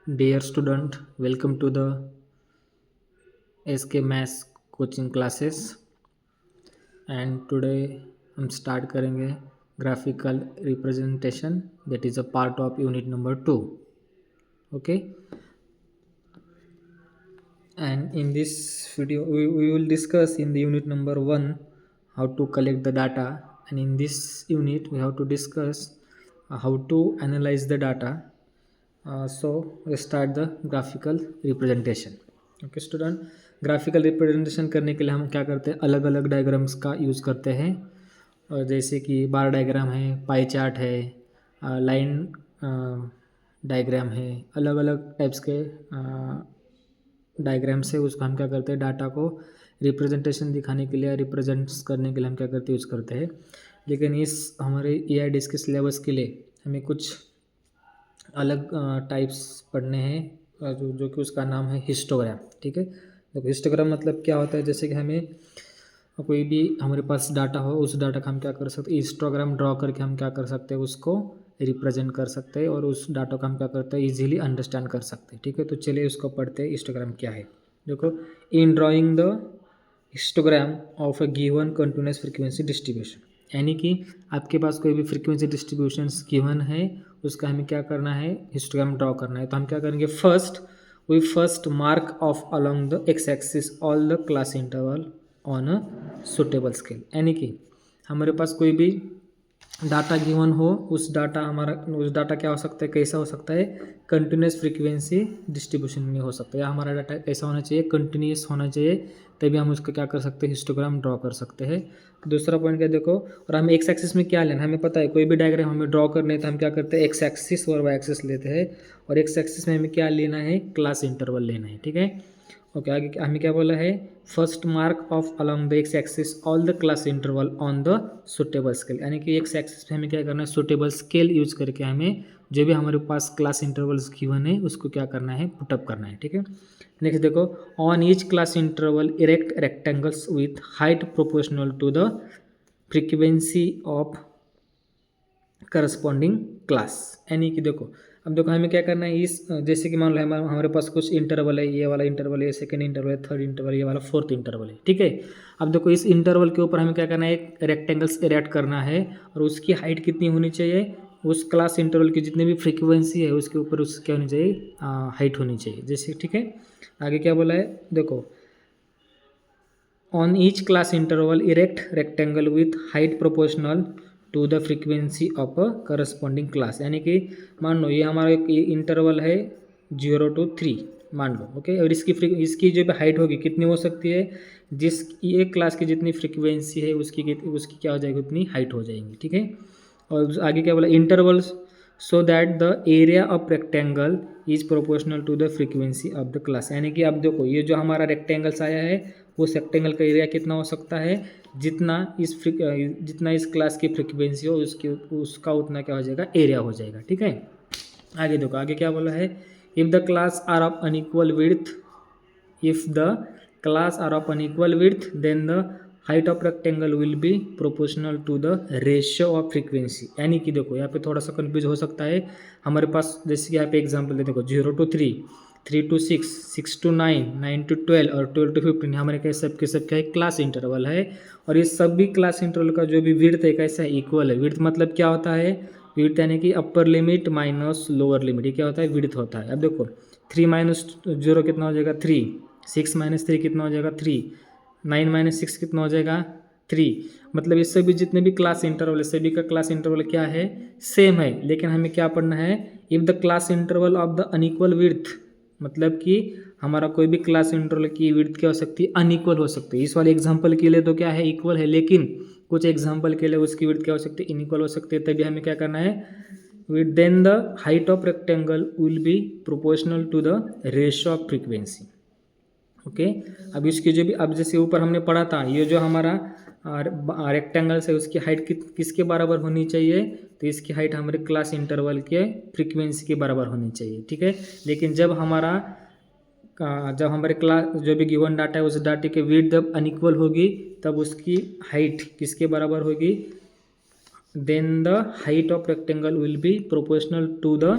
Dear student, welcome to the SK Maths coaching classes. And today हम start करेंगे graphical representation, that is a part of unit number 2. Okay, and in this video we will discuss in the unit number 1 how to collect the data, and in this unit we have to discuss how to analyze the data. So we start the graphical representation. Okay student, graphical representation करने के लिए हम क्या करते हैं, अलग अलग diagrams का यूज़ करते हैं। और जैसे कि बार डायग्राम है, पाई चार्ट है, लाइन डायग्राम है, अलग अलग टाइप्स के डायग्राम से उसको हम क्या करते हैं, डाटा को रिप्रेजेंटेशन दिखाने के लिए, रिप्रेजेंट्स करने के लिए हम क्या करते हैं, यूज़ करते हैं। लेकिन इस हमारे EIDS के सिलेबस के लिए हमें कुछ अलग टाइप्स पढ़ने हैं, जो कि उसका नाम है हिस्टोग्राम। ठीक है, तो हिस्टोग्राम मतलब क्या होता है, जैसे कि हमें कोई भी हमारे पास डाटा हो, उस डाटा का हम क्या कर सकते हैं, हिस्टोग्राम ड्रॉ करके हम क्या कर सकते हैं, उसको रिप्रेजेंट कर सकते हैं और उस डाटा को हम क्या करते हैं, इजीली अंडरस्टैंड कर सकते हैं। ठीक है, तो चलिए उसको पढ़ते हैं, हिस्टोग्राम क्या है। देखो, in drawing the histogram of a given continuous frequency distribution, यानी कि आपके पास कोई भी फ्रीक्वेंसी डिस्ट्रीब्यूशंस गिवन है, उसका हमें क्या करना है, हिस्टोग्राम ड्रॉ करना है। तो हम क्या करेंगे, first mark of along the x axis all the class interval on a suitable scale, यानी कि हमारे पास कोई भी डाटा गिवन हो, उस डाटा क्या हो सकता है, कैसा हो सकता है, कंटिन्यूस फ्रीक्वेंसी डिस्ट्रीब्यूशन में हो सकता है, या हमारा डाटा कैसा होना चाहिए, कंटिन्यूस होना चाहिए, तभी हम उसका क्या कर सकते हैं, हिस्टोग्राम ड्रॉ कर सकते हैं। दूसरा पॉइंट क्या देखो, और हमें एक्स एक्सिस में क्या लेना, हमें पता है कोई भी डायग्राम हमें ड्रॉ करने तो हम क्या करते हैं, एक्स एक्सिस और वाई एक्सिस लेते हैं, और एक्स एक्सिस में हमें क्या लेना है, क्लास इंटरवल लेना है। ठीक है, ओके, आगे हमें क्या बोला है, first mark of along the x axis all the class interval on the suitable scale, यानी कि एक्स एक्सिस पे हमें क्या करना है, सुटेबल स्केल यूज करके हमें जो भी हमारे पास क्लास इंटरवल्स गिवन है उसको क्या करना है, पुटअप करना है। ठीक है, नेक्स्ट देखो, on each class interval erect rectangles with height proportional to the frequency of corresponding class, यानी कि देखो, अब देखो हमें क्या करना है, इस जैसे कि मान लो हमारे पास कुछ इंटरवल है, ये वाला इंटरवल है, सेकंड इंटरवल है, थर्ड इंटरवल, ये वाला फोर्थ इंटरवल है। ठीक है, अब देखो इस इंटरवल के ऊपर हमें क्या करना है, एक रेक्टेंगल्स इरेक्ट करना है, और उसकी हाइट कितनी होनी चाहिए, उस क्लास इंटरवल की जितनी भी फ्रीक्वेंसी है उसके ऊपर उस क्या होनी चाहिए, हाइट होनी चाहिए, जैसे। ठीक है, आगे क्या बोला है, देखो, on each class interval erect rectangle with height proportional to the frequency of a corresponding class, यानी कि मान लो ये हमारा एक इंटरवल है 0 to 3 मान लो। ओके, और इसकी जो भी हाइट होगी कितनी हो सकती है, जिस ये क्लास की जितनी फ्रीक्वेंसी है उसकी क्या हो जाएगी, उतनी हाइट हो जाएंगी। ठीक है, और आगे क्या बोला, intervals so that the area of rectangle is proportional to the frequency of the class, यानी कि अब देखो ये जो हमारा रेक्टेंगल्स आया है, उस रेक्टेंगल का एरिया कितना हो सकता है, जितना इस क्लास की फ्रीक्वेंसी हो उसका उतना क्या हो जाएगा, एरिया हो जाएगा। ठीक है, आगे देखो, आगे क्या बोला है, if the class are of unequal width, if the class are of unequal width then the height of rectangle will be proportional to the ratio of frequency, यानी कि देखो यहाँ पे थोड़ा सा कंफ्यूज हो सकता है। हमारे पास जैसे कि यहाँ पे एग्जांपल दे, देखो 0 to 3, 3 to 6, 6 to 9, 9 to 12 और 12 to 15 हमारे क्या सब के सब क्या है, क्लास इंटरवल है, और ये सभी क्लास इंटरवल का जो भी विड्थ है कैसा है, इक्वल है। विड्थ मतलब क्या होता है, विड्थ यानी कि upper limit minus lower limit, ये क्या होता है, विड्थ होता है। अब देखो 3 माइनस 0 कितना हो जाएगा, 3, 6 माइनस 3 कितना हो जाएगा, 3, 9 माइनस 6 कितना हो जाएगा, 3। मतलब ये सभी जितने भी क्लास इंटरवल है, सभी का क्लास इंटरवल क्या है, सेम है, लेकिन हमें क्या पढ़ना है, if the class interval of the unequal width, मतलब कि हमारा कोई भी क्लास इंटरवल की विड्थ क्या हो सकती है, अनइक्वल हो सकती है। इस वाले एग्जाम्पल के लिए तो क्या है, इक्वल है, लेकिन कुछ एग्जाम्पल के लिए उसकी विड्थ क्या हो सकती है, इनइक्वल हो सकती है, तभी हमें क्या करना है, with then the height of rectangle will be proportional to the ratio of frequency। Okay, अब इसकी जो भी, अब जैसे ऊपर हमने पढ़ा था, ये जो हमारा रेक्टेंगल है उसकी हाइट किसके बराबर होनी चाहिए, तो इसकी हाइट हमारे क्लास इंटरवल के फ्रीक्वेंसी के बराबर होनी चाहिए। ठीक है, लेकिन जब हमारे क्लास जो भी गिवन डाटा है उस डाटे के विड्थ जब अनइक्वल होगी तब उसकी हाइट किसके बराबर होगी, then the height of rectangle will be proportional to the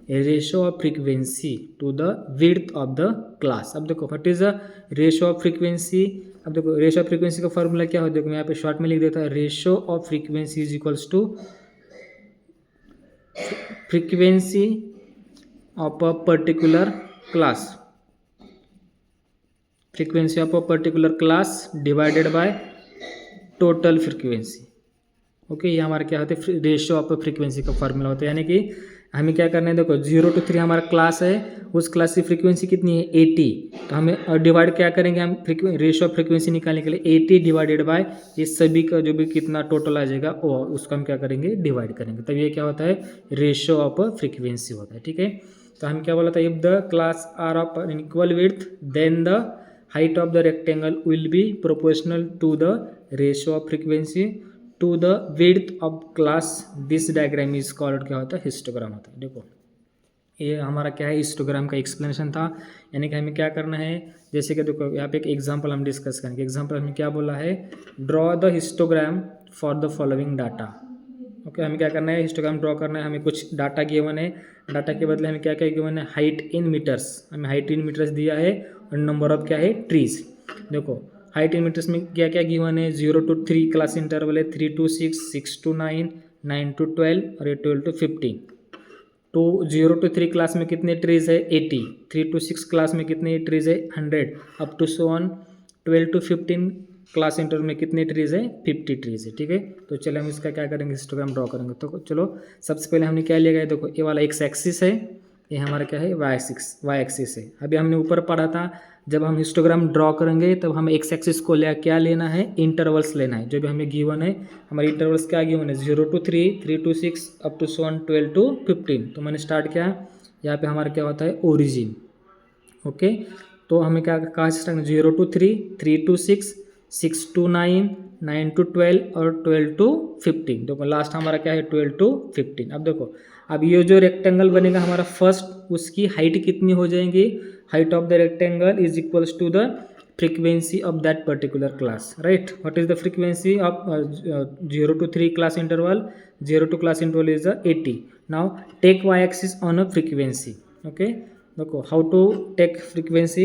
ratio of frequency to the width of the class. अब देखो what is the ratio of frequency. अब देखो रेशो ऑफ फ्रीक्वेंसी का फॉर्मूला क्या हो, देखो मैं यहाँ पे शॉर्ट में लिख देता हूँ, ratio of frequency is equals to frequency of a particular class, frequency of a particular class divided by total frequency. Okay, ये हमारा क्या होता है, रेशियो ऑफ फ्रीक्वेंसी का फॉर्मूला होता है। यानी कि हमें क्या करना है, देखो 0 to 3 हमारा क्लास है, उस क्लास की फ्रीक्वेंसी कितनी है 80, तो हमें डिवाइड क्या करेंगे हम, रेशियो ऑफ फ्रीक्वेंसी निकालने के लिए 80 डिवाइडेड बाय इस सभी का जो भी कितना टोटल आ जाएगा वो उसको हम क्या करेंगे, डिवाइड करेंगे, तब ये क्या होता है, रेशियो ऑफ फ्रीक्वेंसी होता है। ठीक है, तो हम क्या बोला था, if the class are of unequal width then the height of the rectangle will be proportional to the ratio of frequency to the width of class. This diagram is called क्या होता है, histogram होता है। देखो ये हमारा क्या है, हिस्टोग्राम का एक्सप्लेनेशन था। यानी कि हमें क्या करना है, जैसे कि देखो यहाँ पे एक एग्जांपल हम डिस्कस करेंगे। एग्जांपल हमें क्या बोला है, draw the histogram for the following data. Okay, हमें क्या करना है, हिस्टोग्राम ड्रॉ करना है। हमें कुछ डाटा गिवन है, डाटा के बदले हमें क्या क्या गिवन है, हाइट इन मीटर्स, हमें हाइट इन मीटर्स दिया है और नंबर ऑफ क्या है, ट्रीज। देखो हाइट इन मीटर्स में क्या क्या गिवन है, 0 to 3 क्लास इंटरवल है, 3 to 6, 6 to 9, 9 to 12 और 12 to 15। तो 0 to 3 क्लास में कितने ट्रीज है, 80। 3 to 6 क्लास में कितने ट्रीज है, 100 up to so on. 12 to 15 class interval में कितने ट्रीज है, 50 ट्रीज है। ठीक है, तो चलो हम इसका क्या करेंगे, हिस्टोग्राम ड्रॉ करेंगे। तो चलो सबसे पहले हमने क्या लिया है, देखो ये वाला एक्स एक्सिस है, ये हमारा क्या है, वाई एक्सिस है। अभी हमने ऊपर पढ़ा था, जब हम हिस्टोग्राम ड्रॉ करेंगे तब हमें एक्स एक्सिस को क्या लेना है, इंटरवल्स लेना है। जो भी हमें गिवन है, हमारे इंटरवल्स क्या गिवन है, 0 to 3, 3 to 6 up to 1, 12 to 15। तो मैंने स्टार्ट किया, यहाँ पे हमारा क्या होता है, ओरिजिन। ओके, तो हमें क्या कहाँ से start, 0 to 3, 3 to 6, 6 to 9, 9 to 12 और 12 to 15। देखो लास्ट हमारा क्या है, 12 to 15। अब देखो, अब ये जो रेक्टेंगल बनेगा हमारा फर्स्ट, उसकी हाइट कितनी हो जाएगी, height of the rectangle is equals to the frequency of that particular class, right? What is the frequency of 0 to 3 class interval, 0 to class interval is 80. Now take y-axis on a frequency. Okay, देखो how to take frequency,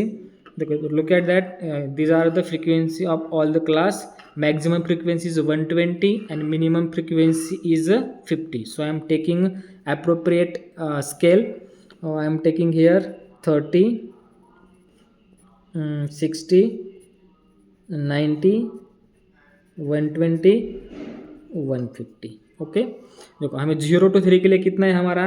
देखो look at that, these are the frequency of all the class. Maximum frequency is 120 and minimum frequency is 50. So I am taking appropriate scale. I am taking here 30, 60, 90, 120, 150। Okay, देखो हमें 0 to 3 के लिए कितना है हमारा,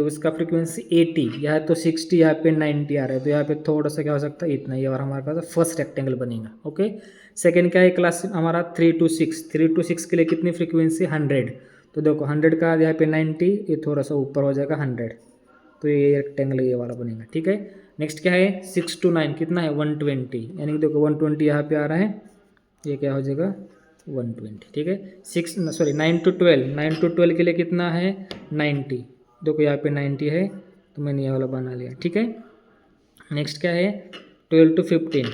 उसका frequency 80, यहाँ तो 60, यहाँ पे 90 आ रहा है, तो यहाँ पे थोड़ा सा क्या हो सकता है, इतना ही, और हमारे पास फर्स्ट रेक्टेंगल बनेगा। ओके, सेकंड क्या है, क्लास हमारा 3 to 6, 3 to 6 के लिए कितनी फ्रीक्वेंसी, 100। तो देखो 100 का यहाँ पे 90, ये थोड़ा सा ऊपर हो जाएगा 100, तो ये रेक्टेंगल ये वाला बनेगा। ठीक है, नेक्स्ट क्या है, 6 to 9 कितना है, 120, यानी कि देखो 120 यहाँ पे आ रहा है, ये क्या हो जाएगा 120। ठीक है, 9 to 12, 9 to 12 के लिए कितना है, 90। देखो यहाँ पे 90 है, तो मैंने ये वाला बना लिया। ठीक है, नेक्स्ट क्या है, 12 to 15,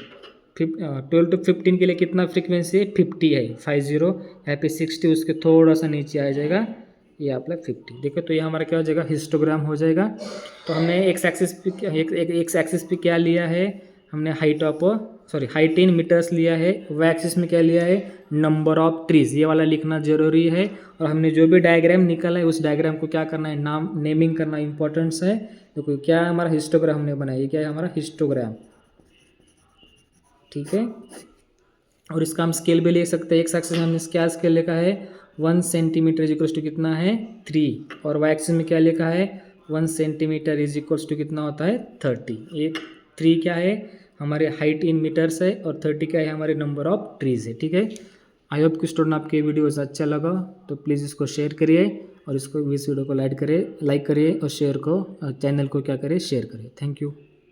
12 to 15 के लिए कितना फ्रीक्वेंसी है, 50 है, 50। यहाँ पे 60 उसके थोड़ा सा नीचे आ जाएगा, ये आप लोग 50। देखो तो ये हमारा क्या हो जाएगा, हिस्टोग्राम हो जाएगा। तो हमने एक्स एक्सिस पे क्या लिया है, हमने हाइट इन मीटर्स लिया है। वाई एक्सिस में क्या लिया है, नंबर ऑफ ट्रीज, ये वाला लिखना जरूरी है। और हमने जो भी डायग्राम निकाला है उस डायग्राम को क्या करना है, नेमिंग करना इंपॉर्टेंस है। देखो क्या हमारा हिस्टोग्राम हमने बनाया, ये क्या है हमारा हिस्टोग्राम। ठीक है, और इसका हम स्केल भी ले सकते हैं। एक्स एक्सिस में हमने क्या स्केल लिखा है, 1 सेंटीमीटर इज इक्वल्स टू कितना है, 3। और वाई एक्सिस में क्या लिखा है, 1 सेंटीमीटर इज इक्वल्स टू कितना होता है, 30। ये 3 क्या है, हमारे हाइट इन मीटर्स है, और 30 क्या है, हमारे नंबर ऑफ ट्रीज है। ठीक है, आई होप कि स्टूडेंट आपके वीडियोस अच्छा लगा, तो प्लीज़ इसको शेयर करिए, और इस वीडियो को लाइक करिए और शेयर को, चैनल को क्या करिए, शेयर करिए। Thank you.